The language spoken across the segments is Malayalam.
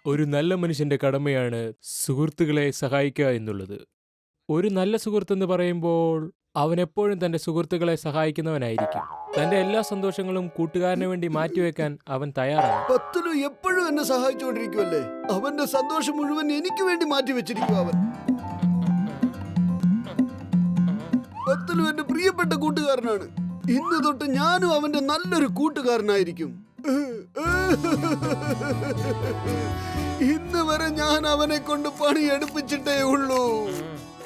ഒരു നല്ല മനുഷ്യന്റെ കടമയാണ് സുഹൃത്തുക്കളെ സഹായിക്കുക എന്നുള്ളത്. ഒരു നല്ല സുഹൃത്തെന്ന് പറയുമ്പോൾ അവൻ എപ്പോഴും തന്റെ സുഹൃത്തുക്കളെ സഹായിക്കുന്നവനായിരിക്കും. തന്റെ എല്ലാ സന്തോഷങ്ങളും കൂട്ടുകാരന് വേണ്ടി മാറ്റിവെക്കാൻ അവൻ തയ്യാറാണ്. പത്തലു എപ്പോഴും എന്നെ സഹായിച്ചുകൊണ്ടിരിക്കുവല്ലേ. അവന്റെ സന്തോഷം മുഴുവൻ എനിക്ക് വേണ്ടി മാറ്റി വെച്ചിരിക്കും അവൻ. പത്തലു എന്റെ പ്രിയപ്പെട്ട കൂട്ടുകാരനാണ്. ഇന്ന് തൊട്ട് ഞാനും അവന്റെ നല്ലൊരു കൂട്ടുകാരനായിരിക്കും. ഇന്ന് വരെ ഞാൻ അവനെ കൊണ്ട് പണിയെടുപ്പിച്ചിട്ടേ ഉള്ളൂ.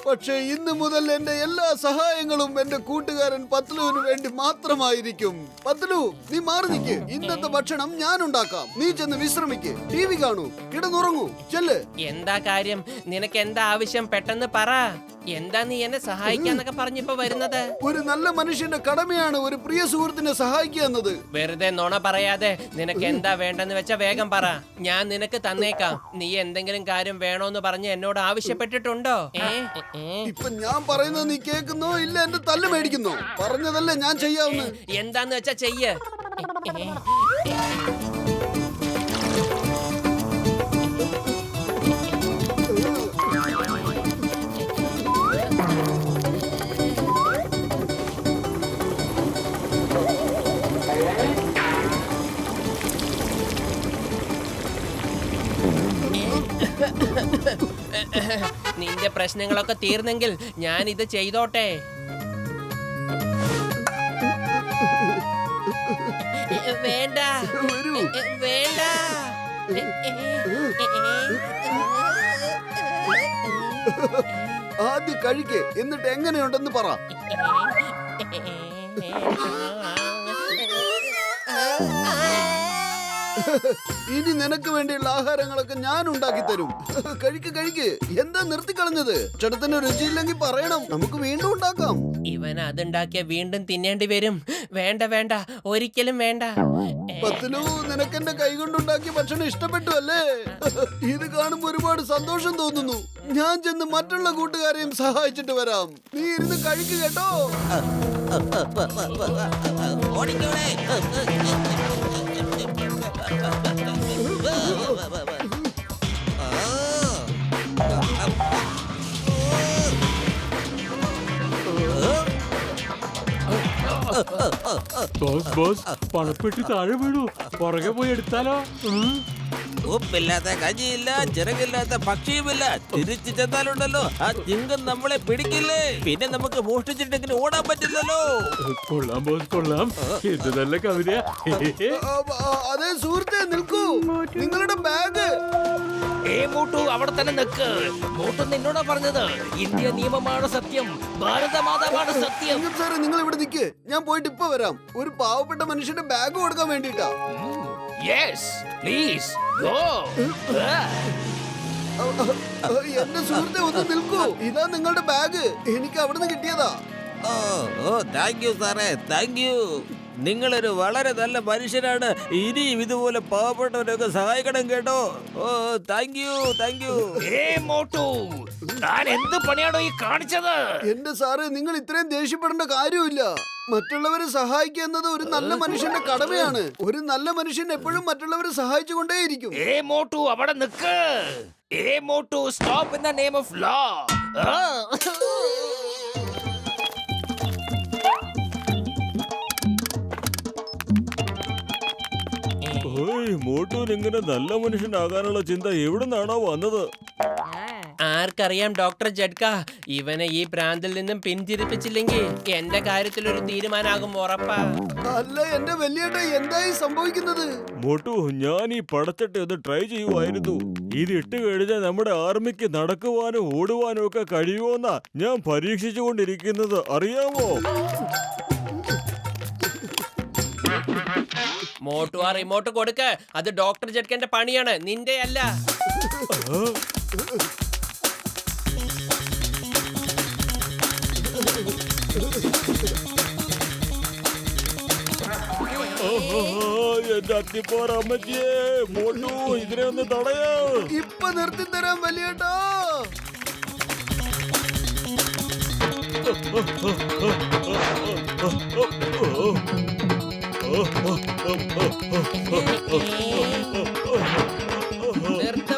പക്ഷേ ഇന്ന് മുതൽ എന്റെ എല്ലാ സഹായങ്ങളും എന്റെ കൂട്ടുകാരൻ പത്ലുവിന് വേണ്ടി മാത്രമായിരിക്കും. പത്ലു, നീ മാറി നിൽക്ക്. ഇന്നത്തെ ഭക്ഷണം ഞാൻ ഉണ്ടാക്കാം. നീ ചെന്ന് വിശ്രമിക്ക്, TV കാണൂ, കിടന്നുറങ്ങൂ. ചെല്ല്. എന്താ കാര്യം? നിനക്ക് എന്താ ആവശ്യം? പെട്ടെന്ന് പറ. എന്താ നീ എന്നെ സഹായിക്കാന്നൊക്കെ പറഞ്ഞിപ്പോ വരുന്നത്? ഒരു നല്ല മനുഷ്യന്റെ കടമയാണ് ഒരു പ്രിയ സുഹൃത്തിനെ സഹായിക്കുക എന്നത്. വെറുതെ നുണ പറയാതെ നിനക്ക് എന്താ വേണ്ടെന്ന് വെച്ചാ വേഗം പറ. ഞാൻ നിനക്ക് തന്നേക്കാം. നീ എന്തെങ്കിലും കാര്യം വേണോന്ന് പറഞ്ഞ് എന്നോട് ആവശ്യപ്പെട്ടിട്ടുണ്ടോ? ഇപ്പൊ ഞാൻ പറയുന്നത് നീ കേൾക്കുന്നോ ഇല്ല എന്റെ തല്ല് മേടിക്കുന്നോ? പറഞ്ഞതല്ലേ ഞാൻ ചെയ്യാവുന്ന. എന്താന്ന് വെച്ചാ ചെയ്യ്. നിന്റെ പ്രശ്നങ്ങളൊക്കെ തീർന്നെങ്കിൽ ഞാൻ ഇത് ചെയ്തോട്ടെ. വേണ്ട വേണ്ട. ആദ്യം കഴിക്ക്, എന്നിട്ട് എങ്ങനെയുണ്ടെന്ന് പറ. ഇനി നിനക്ക് വേണ്ടിയുള്ള ആഹാരങ്ങളൊക്കെ ഞാൻ ഉണ്ടാക്കി തരും. കഴിക്ക് കഴിക്ക്. എന്താ നിർത്തിക്കളഞ്ഞത്? ഭക്ഷണത്തിന് രുചിയില്ലെങ്കിൽ പറയണം, നമുക്ക് വീണ്ടും ഉണ്ടാക്കാം. ഇവൻ അതുണ്ടാക്കിയ വീണ്ടും തിന്നേണ്ടി വരും. വേണ്ട വേണ്ട, ഒരിക്കലും വേണ്ട. പത്ലു, നിനക്ക് എന്റെ കൈ കൊണ്ടുണ്ടാക്കിയ ഭക്ഷണം ഇഷ്ടപ്പെട്ടു അല്ലേ? ഇത് കാണുമ്പോ ഒരുപാട് സന്തോഷം തോന്നുന്നു. ഞാൻ ചെന്ന് മറ്റുള്ള കൂട്ടുകാരെയും സഹായിച്ചിട്ട് വരാം. നീ ഇരുന്ന് കഴിക്ക് കേട്ടോ. ബോസ് ബോസ്, പണപ്പെട്ടി താഴെ വീണു. പുറകെ പോയി എടുത്താലോ? ഉപ്പില്ലാത്ത കഞ്ഞിയില്ല, ചിറകില്ലാത്ത പക്ഷിയുമില്ല. തിരിച്ചു ചെന്നാലുണ്ടല്ലോ ആ ചിങ്കം നമ്മളെ പിടിക്കില്ലേ. പിന്നെ നമുക്ക് മോഷ്ടിച്ചിട്ടെങ്കിൽ ഓടാൻ പറ്റില്ലല്ലോ. കൊള്ളാം ബോസ്, കൊള്ളാം. ഇത് നല്ല കവിതയാ. അതേ സുഹൃത്തെ, നിൽക്കൂ. നിങ്ങളുടെ ബാഗ്. മോട്ടു, അവിടെ തന്നെ നിൽക്ക്. മോട്ടു നിന്നോടാ പറഞ്ഞത് ഇന്ത്യ നിയമമാണ് സത്യം, ഭാരതമാതാവാണ് സത്യം. സാറേ, നിങ്ങൾ ഇവിടെ നിൽക്ക്. ഞാൻ പോയിട്ട് ഇപ്പൊ വരാം. ഒരു പാവപ്പെട്ട മനുഷ്യന്റെ ബാഗ് കൊടുക്കാൻ വേണ്ടിട്ടാ. Yes please go. എന്റെ സുഹൃത്തെ, ഒന്ന് നിൽക്കൂ. ഇതാ നിങ്ങളുടെ ബാഗ്. എനിക്ക് അവിടുന്ന് കിട്ടിയതാ. ഓ താങ്ക് യു സാറേ, താങ്ക് യു. നിങ്ങളൊരു വളരെ നല്ല മനുഷ്യനാണ്. ഇനിയും ഇതുപോലെ പാവപ്പെട്ടവരൊക്കെ സഹായിക്കണം കേട്ടോ. Oh thank you, thank you. Motu, താൻ എന്ത് പണിയാണോ ഈ കാണിച്ചത്? എന്റെ സാറേ, നിങ്ങൾ ഇത്രയും ദേഷ്യപ്പെടേണ്ട കാര്യമില്ല. മറ്റുള്ളവരെ സഹായിക്കുക എന്നത് ഒരു നല്ല മനുഷ്യന്റെ കടമയാണ്. ഒരു നല്ല മനുഷ്യൻ എപ്പോഴും മറ്റുള്ളവരെ സഹായിച്ചുകൊണ്ടേയിരിക്കും. മോട്ടു, അവിടെ നിൽക്ക്. Motu, stop in the name of law. മോട്ടൂന് ഇങ്ങനെ നല്ല മനുഷ്യനാകാനുള്ള ചിന്ത എവിടുന്നാണോ വന്നത്? ആർക്കറിയാം ഡോക്ടർ ജഡ്ക. ഇവനെ ഈ പ്രാന്തിൽ നിന്നും പിന്തിരിപ്പിച്ചില്ലെങ്കിൽ എന്റെ കാര്യത്തിൽ ഒരു തീരുമാനാകും ഉറപ്പാ. അല്ല എന്റെ വലിയേട്ട, എന്തായി സംഭവിക്കുന്നത്? മോട്ടു, ഞാൻ ഈ പടച്ചട്ട ഒന്ന് ട്രൈ ചെയ്യുമായിരുന്നു. ഇത് ഇട്ട് കഴിഞ്ഞാൽ നമ്മുടെ ആർമിക്ക് നടക്കുവാനും ഓടുവാനും ഒക്കെ കഴിയുമോന്നാ ഞാൻ പരീക്ഷിച്ചുകൊണ്ടിരിക്കുന്നത്, അറിയാമോ? മോട്ടു, ആ റിമോട്ട് കൊടുക്ക്. അത് ഡോക്ടർ ജഡ്കന്റെ പണിയാണ്, നിന്റെ അല്ല. എന്റെ അത്തിപ്പോറ അമ്മച്ചിയെ, മോട്ടു ഇതിനെ ഒന്ന് തടയാ. ഇപ്പൊ നിർത്തി തരാം വലിയേട്ടാ. നിർത്ത്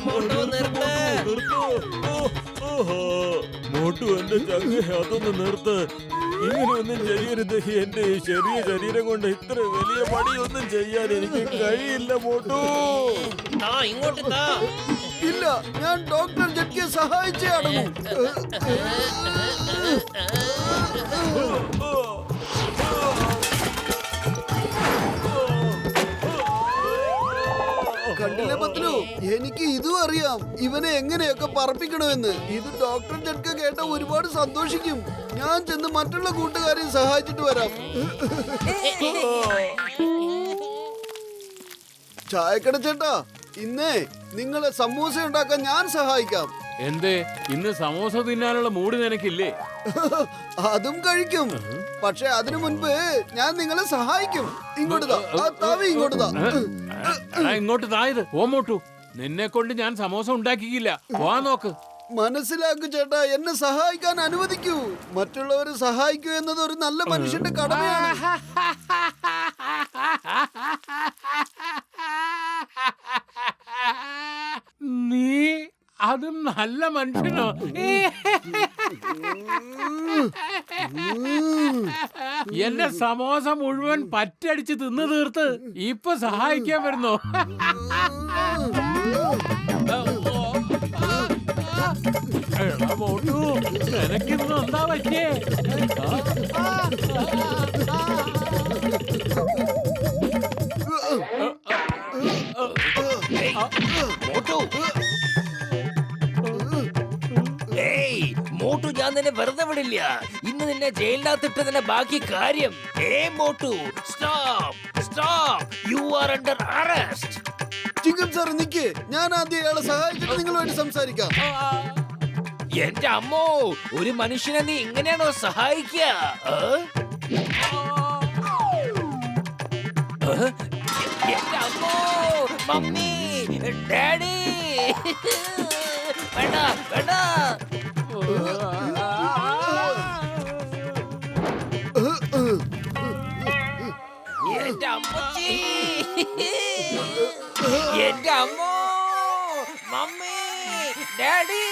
ചങ്ങ അതൊന്ന് നിർത്ത്. ഇങ്ങനെയൊന്നും ചെയ്യരുത്. എന്റെ ഈ ചെറിയ ശരീരം കൊണ്ട് ഇത്ര വലിയ പണിയൊന്നും ചെയ്യാൻ എനിക്ക് കഴിയില്ല മോട്ടു. താ ഇങ്ങോട്ട് താ. ഇല്ല, ഞാൻ ഡോക്ടർ ജഡ്ജിയെ സഹായിച്ചേ അടങ്ങും. കണ്ടില്ലേ പത്ലു, എനിക്ക് ഇതും അറിയാം ഇവനെ എങ്ങനെയൊക്കെ പറപ്പിക്കണമെന്ന്. ഇത് ഡോക്ടർ ജഡ്ക കേട്ട ഒരുപാട് സന്തോഷിക്കും. ഞാൻ ചെന്ന് മറ്റുള്ള കൂട്ടുകാരെയും സഹായിച്ചിട്ട് വരാം. ചായക്കട ചേട്ടാ, ഇന്നേ നിങ്ങളെ സമൂസ ഉണ്ടാക്കാൻ ഞാൻ സഹായിക്കാം. എന്തേ ഇന്ന് സമോസ തിന്നാനുള്ള മൂഡ് നിനക്കില്ലേ? അതും കഴിക്കും, പക്ഷെ അതിനു മുൻപ് ഞാൻ നിങ്ങളെ സഹായിക്കും. ഇങ്ങോട്ട് താ, ആ തവി ഇങ്ങോട്ട് താ. ഇങ്ങോട്ട് തായത് ഓ മോട്ടു, നിന്നെ കൊണ്ട് ഞാൻ സമോസ ഉണ്ടാക്കിയില്ല. വാ നോക്ക്. മനസ്സിലാക്കൂ ചേട്ടാ, എന്നെ സഹായിക്കാൻ അനുവദിക്കൂ. മറ്റുള്ളവരെ സഹായിക്കൂ എന്നത് ഒരു നല്ല മനുഷ്യന്റെ കടമയാണ്. നീ അതും നല്ല മനുഷ്യനോ? എന്റെ സമോസ മുഴുവൻ പറ്റടിച്ച് തിന്നു തീർത്ത് ഇപ്പൊ സഹായിക്കാൻ വരുന്നു. എടാ മോട്ടു, നിനക്കിന്ന് എന്താ പറ്റിയേ? മോട്ടു, ഞാൻ നിന്നെ വെറുതെ വിടില്ല. ഇന്ന് നിന്നെ ജയിലിനകത്തിട്ടതിന്റെ ബാക്കി കാര്യം. Motu, stop stop, you are under arrest. Chingam sir നിക്ക്, ഞാൻ ആദ്യം ഇയാളെ സഹായിച്ചിട്ട് നിങ്ങളുമായിട്ട് സംസാരിക്കാം. എന്റെ അമ്മോ, ഒരു മനുഷ്യനെ നീ ഇങ്ങനെയാണോ സഹായിക്കുക? എന്റെ അമ്മോ, മമ്മി, ഡാഡി, വേണ്ട വേണ്ട. എന്റെ അമ്മച്ചി, എന്റെ അമ്മോ, മമ്മി, ഡാഡി.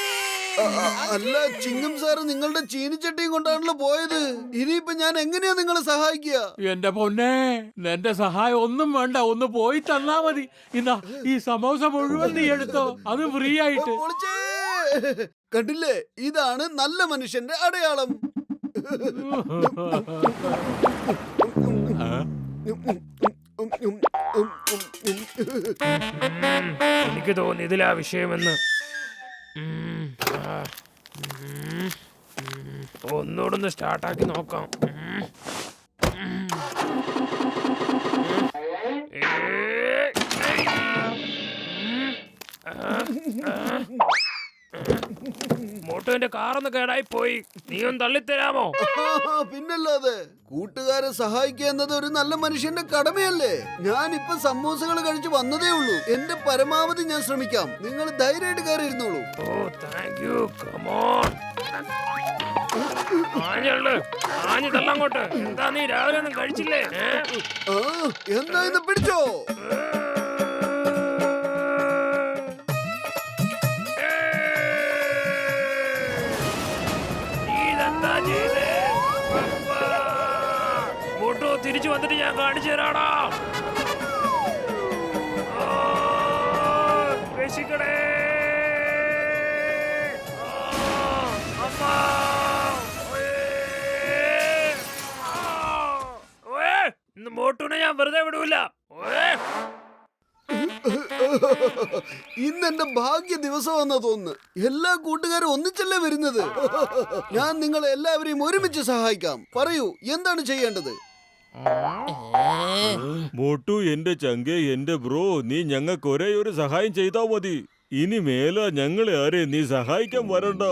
അല്ല ചിങ്കം സാറ്, നിങ്ങളുടെ ചീനിച്ചട്ടിയും കൊണ്ടാണല്ലോ പോയത്. ഇനിയിപ്പൊ ഞാൻ എങ്ങനെയാ നിങ്ങളെ സഹായിക്കുക? എന്റെ പൊന്നെ, നിന്റെ സഹായം ഒന്നും വേണ്ട, ഒന്ന് പോയി തന്നാ മതി. ഇന്നാ ഈ സമോസ മുഴുവൻ നീ എടുത്തോ, അത് ഫ്രീ ആയിട്ട്. പൊളിച്ചേ. കണ്ടില്ലേ, ഇതാണ് നല്ല മനുഷ്യന്റെ അടയാളം. എനിക്ക് തോന്നി ഇതിലാ വിഷയമെന്ന്. ഒന്നുകൂടെ സ്റ്റാർട്ടാക്കി നോക്കാം. മോട്ടോന്റെ കാറൊന്ന് കേടായി പോയി, നീ ഒന്ന് തള്ളിത്തരാമോ? പിന്നല്ലാതെ, കൂട്ടുകാരെ സഹായിക്കുക എന്നത് ഒരു നല്ല മനുഷ്യന്റെ കടമയല്ലേ. ഞാൻ ഇപ്പൊ സമൂസകൾ കഴിച്ച് വന്നതേ ഉള്ളൂ. എന്റെ പരമാവധി ഞാൻ ശ്രമിക്കാം. നിങ്ങൾ ധൈര്യമായിട്ട് കയറി ഇരുന്നോളൂ. ഓ താങ്ക് യു. കമോൺ, ആഞ്ഞു തള്ളങ്ങോട്ട്. എന്താ നീ രാവിലെ ഒന്നും കഴിച്ചില്ലേ? എന്നാ ഇന്ന് പിടിച്ചോ. മോട്ടോ, തിരിച്ചു വന്നിട്ട് ഞാൻ കാണിച്ചു തരാടാ. രക്ഷിക്കണേ. ഇന്ന് മോട്ടൂനെ ഞാൻ വെറുതെ വിടൂല. ഇന്ന് എന്റെ ഭാഗ്യ ദിവസമാണെന്നാ തോന്നുന്നു. എല്ലാ കൂട്ടുകാരും ഒന്നിച്ചല്ലേ വരുന്നത്. ഞാൻ നിങ്ങളെ എല്ലാവരെയും ഒരുമിച്ച് സഹായിക്കാം. പറയൂ, എന്താണ് ചെയ്യേണ്ടത്? മോട്ടു, എന്റെ ചങ്കെ, എന്റെ ബ്രോ, നീ ഞങ്ങൾക്ക് ഒരേ ഒരു സഹായം ചെയ്താ മതി. ഇനി മേല ഞങ്ങളെ ആരെ നീ സഹായിക്കാൻ വരണ്ട.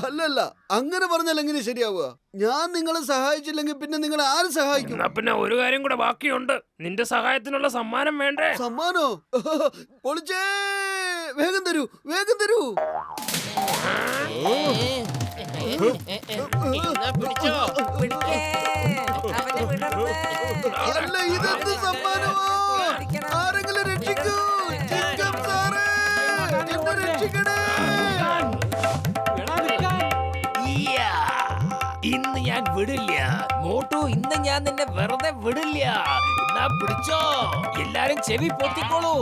അല്ലല്ല, അങ്ങനെ പറഞ്ഞാൽ എങ്ങനെ ശരിയാവുക? ഞാൻ നിങ്ങളെ സഹായിച്ചില്ലെങ്കിൽ പിന്നെ നിങ്ങളെ ആര് സഹായിക്കും? എന്നാ പിന്നെ ഒരു കാര്യം കൂടെ ബാക്കിയുണ്ട്. നിന്റെ സഹായത്തിനുള്ള സമ്മാനം വേണ്ടേ? സമ്മാനോ? പൊളിച്ചേ. വേഗം തരൂ, വേഗം തരൂ. പിടിച്ചോ. അല്ല, ഇതെന്ത് സമ്മാനമോ? ആരെങ്കിലും രക്ഷിക്കൂ. ചിങ്കം സാറേ, എന്നെ രക്ഷിക്കണേ. എടാ നിൽക്കാൻ. ഈ യാ. ഇന്ന് ഞാൻ വിടില്ല മോട്ടു, ഇന്ന് ഞാൻ നിന്നെ വെറുതെ വിടില്ല. എന്നാ പിടിച്ചോ, എല്ലാരും ചെവി പൊത്തിക്കോളൂ.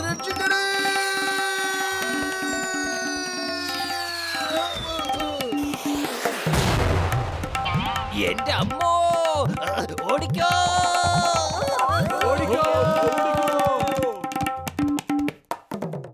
രക്ഷിക്കണേ! എന്റെ അമ്മോ, ഓടിക്കോ. ഓടിക്കോ